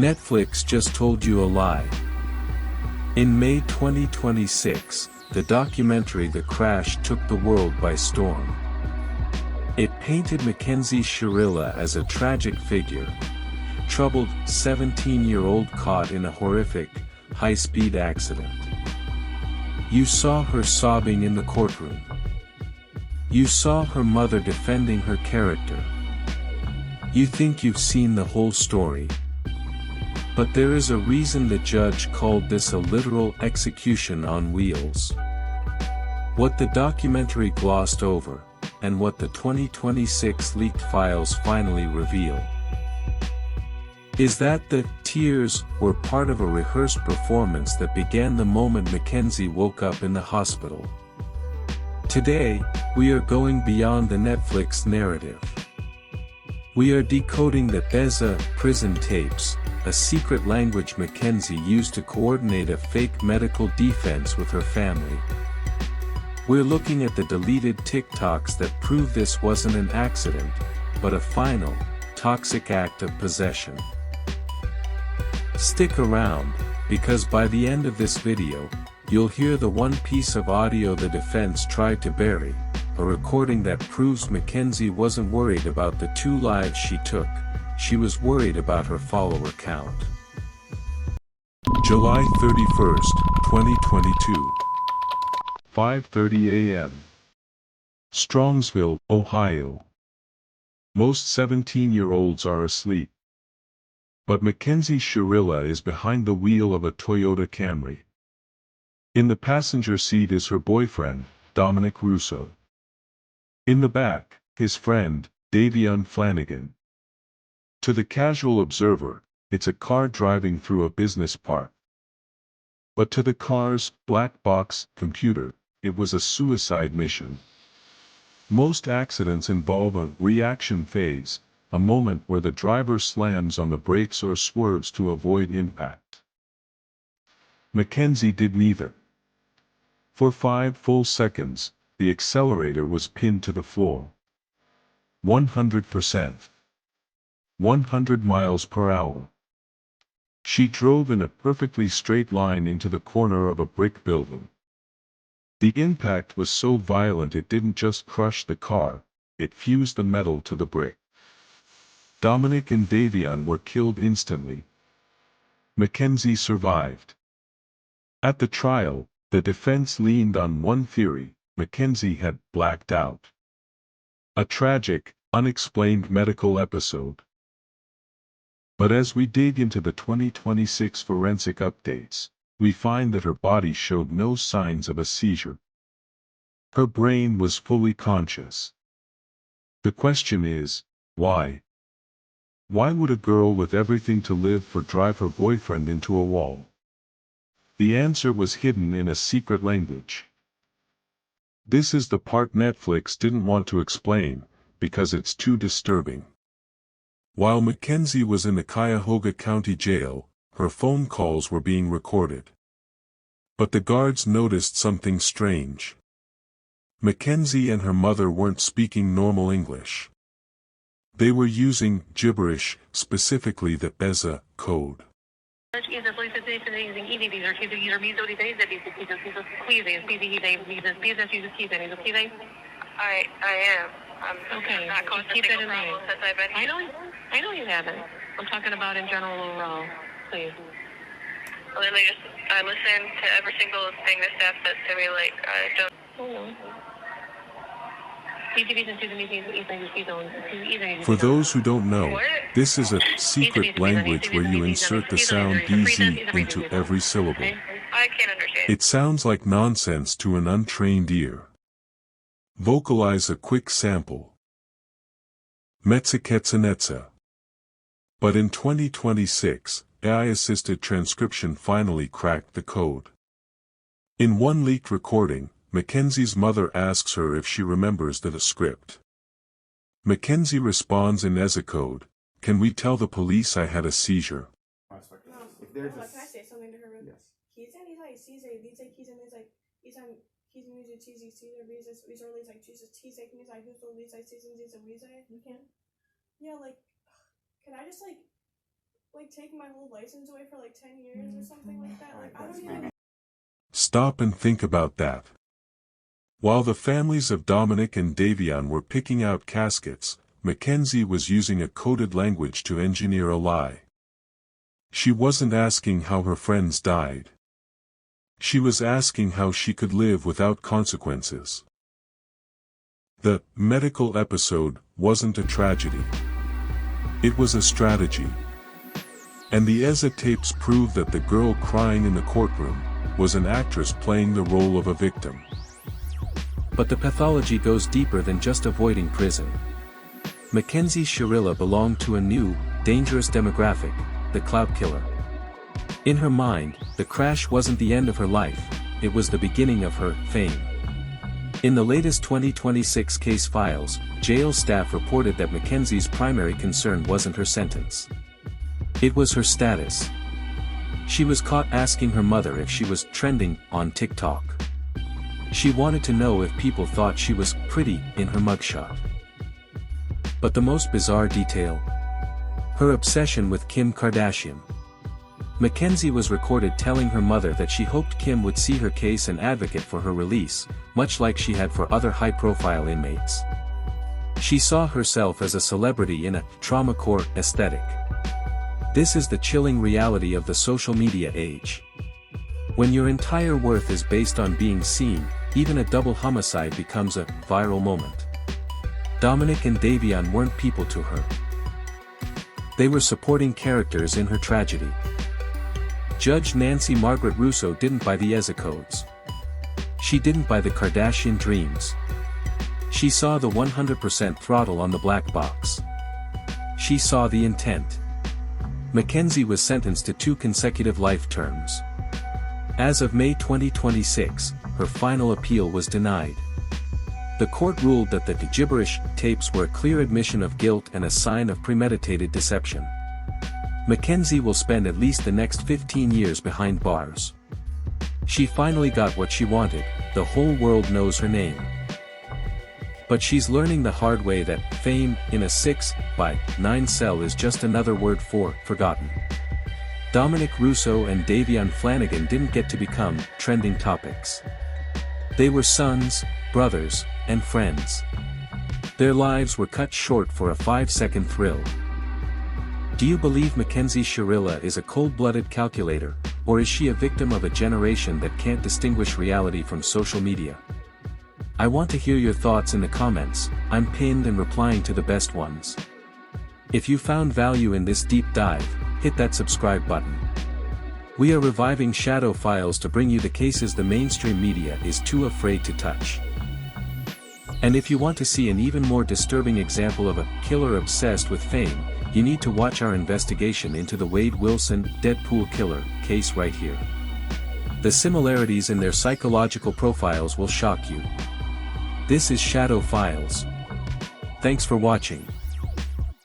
Netflix just told you a lie. In May 2026, the documentary The Crash took the world by storm. It painted Mackenzie Shirilla as a tragic figure, troubled 17-year-old caught in a horrific, high-speed accident. You saw her sobbing in the courtroom. You saw her mother defending her character. You think you've seen the whole story. But there is a reason the judge called this a literal execution on wheels. What the documentary glossed over, and what the 2026 leaked files finally reveal, is that the tears were part of a rehearsed performance that began the moment Mackenzie woke up in the hospital. Today, we are going beyond the Netflix narrative. We are decoding the Ezza prison tapes, a secret language Mackenzie used to coordinate a fake medical defense with her family. We're looking at the deleted TikToks that prove this wasn't an accident, but a final, toxic act of possession. Stick around, because by the end of this video, you'll hear the one piece of audio the defense tried to bury, a recording that proves Mackenzie wasn't worried about the 2 lives she took, she was worried about her follower count. July 31st, 2022. 5:30 a.m. Strongsville, Ohio. Most 17-year-olds are asleep. But Mackenzie Shirilla is behind the wheel of a Toyota Camry. In the passenger seat is her boyfriend, Dominic Russo. In the back, his friend, Davion Flanagan. To the casual observer, it's a car driving through a business park. But to the car's black box computer, it was a suicide mission. Most accidents involve a reaction phase, a moment where the driver slams on the brakes or swerves to avoid impact. Mackenzie did neither. For 5 full seconds, the accelerator was pinned to the floor. 100%. 100 miles per hour. She drove in a perfectly straight line into the corner of a brick building. The impact was so violent it didn't just crush the car, it fused the metal to the brick. Dominic and Davion were killed instantly. Mackenzie survived. At the trial, the defense leaned on one theory: Mackenzie had blacked out. A tragic, unexplained medical episode. But as we dig into the 2026 forensic updates, we find that her body showed no signs of a seizure. Her brain was fully conscious. The question is, why? Why would a girl with everything to live for drive her boyfriend into a wall? The answer was hidden in a secret language. This is the part Netflix didn't want to explain, because it's too disturbing. While Mackenzie was in the Cuyahoga County Jail, her phone calls were being recorded. But the guards noticed something strange. Mackenzie and her mother weren't speaking normal English. They were using gibberish, specifically the Ezza code. I am. Okay, Not caused a keep that single in problem mind. since I've been I here. know you haven't. I'm talking about in general overall. Please. Literally just, I listen to every single thing the staff says to me, like, I don't. For those who don't know, What? this is a secret language where you insert the sound DZ into every syllable. I can't understand. It sounds like nonsense to an untrained ear. Vocalize a quick sample. Metzaketsanetsa. But in 2026, AI-assisted transcription finally cracked the code. In one leaked recording, Mackenzie's mother asks her if she remembers the script. Mackenzie responds in Ezza code, "Can we tell the police I had a seizure?" If there's can I say something to her? Yes. He's like Caesar, he's like he's music cheesy Caesar, he's always like Jesus cheesy, he's like who's like season, you can? Yeah, like can I just like like take my whole license away for like 10 years or something like that. Like I don't even. Stop and think about that. While the families of Dominic and Davion were picking out caskets, Mackenzie was using a coded language to engineer a lie. She wasn't asking how her friends died. She was asking how she could live without consequences. The medical episode wasn't a tragedy. It was a strategy. And the Ezza tapes prove that the girl crying in the courtroom was an actress playing the role of a victim. But the pathology goes deeper than just avoiding prison. Mackenzie Shirilla belonged to a new, dangerous demographic, the clout killer. In her mind, the crash wasn't the end of her life, it was the beginning of her fame. In the latest 2026 case files, jail staff reported that Mackenzie's primary concern wasn't her sentence. It was her status. She was caught asking her mother if she was trending on TikTok. She wanted to know if people thought she was pretty in her mugshot. But the most bizarre detail? Her obsession with Kim Kardashian. Mackenzie was recorded telling her mother that she hoped Kim would see her case and advocate for her release, much like she had for other high-profile inmates. She saw herself as a celebrity in a trauma-core aesthetic. This is the chilling reality of the social media age. When your entire worth is based on being seen, even a double homicide becomes a viral moment. Dominic and Davion weren't people to her. They were supporting characters in her tragedy. Judge Nancy Margaret Russo didn't buy the Ezza codes. She didn't buy the Kardashian dreams. She saw the 100% throttle on the black box. She saw the intent. Mackenzie was sentenced to 2 consecutive life terms. As of May 2026, her final appeal was denied. The court ruled that the gibberish tapes were a clear admission of guilt and a sign of premeditated deception. Mackenzie will spend at least the next 15 years behind bars. She finally got what she wanted, the whole world knows her name. But she's learning the hard way that fame in a 6x9 cell is just another word for forgotten. Dominic Russo and Davion Flanagan didn't get to become trending topics. They were sons, brothers, and friends. Their lives were cut short for a 5-second thrill. Do you believe Mackenzie Shirilla is a cold-blooded calculator, or is she a victim of a generation that can't distinguish reality from social media? I want to hear your thoughts in the comments. I'm pinned and replying to the best ones. If you found value in this deep dive, hit that subscribe button. We are reviving Shadow Files to bring you the cases the mainstream media is too afraid to touch. And if you want to see an even more disturbing example of a killer obsessed with fame, you need to watch our investigation into the Wade Wilson Deadpool killer case right here. The similarities in their psychological profiles will shock you. This is Shadow Files. Thanks for watching.